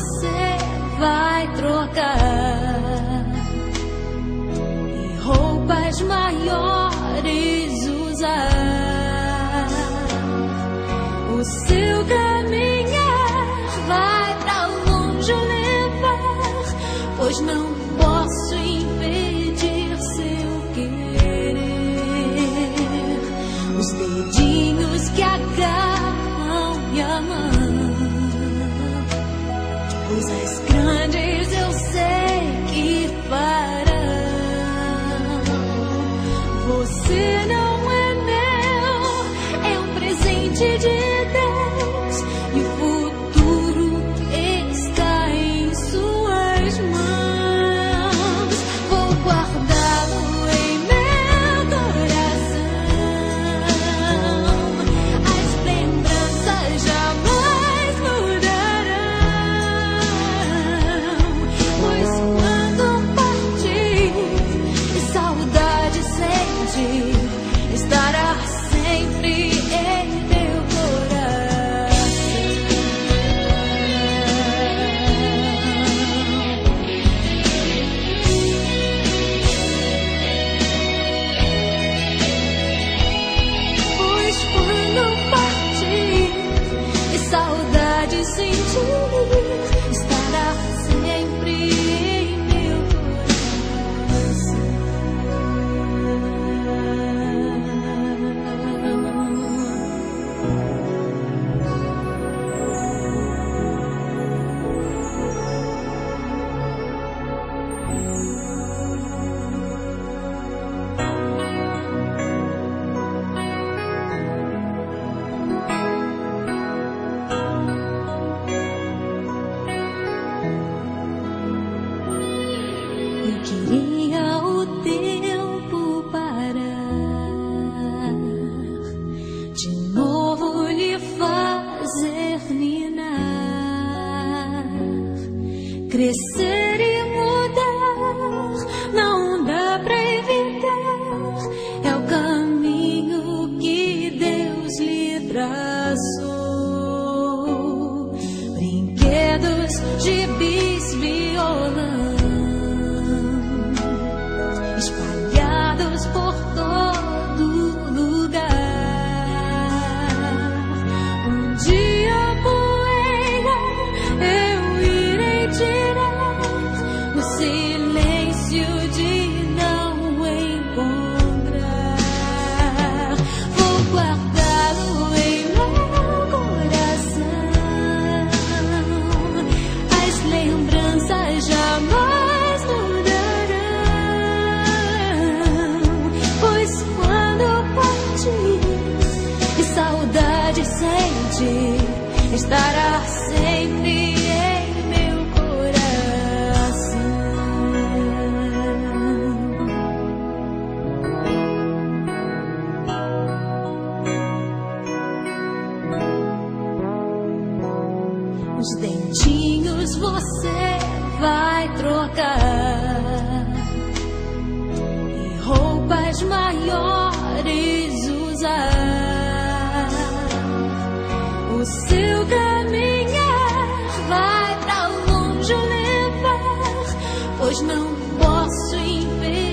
você vai trocar e roupas maiores usar. O seu caminhar vai pra longe levar, pois não posso impedir seu querer. Os dedinhos que agarram minha mão, coisas grandes eu sei que farão. Você não é meu, é um presente de Deus, e o futuro está em suas mãos. Vou guardá-lo em meu coração. As lembranças jamais mudarão, pois quando partir, saudade sente, estará sempre em meu coração. Pois quando partir e saudade sentir, estará sempre em meu coração. Eu queria o tempo parar, de novo lhe fazer ninar, crescer e mudar, não dá pra evitar, é o caminho que Deus lhe traçou. Brinquedos, gibis, violão, espalhados por todo lugar. Um dia a poeira eu irei tirar, o silêncio de não encontrar. Vou guardá-lo em meu coração. As lembranças jamais mudarão, pois quando partir e saudade sente, estará sempre em meu coração. Os dentinhos você vai trocar e roupas maiores usar. O seu caminhar vai pra longe levar, pois não posso impedir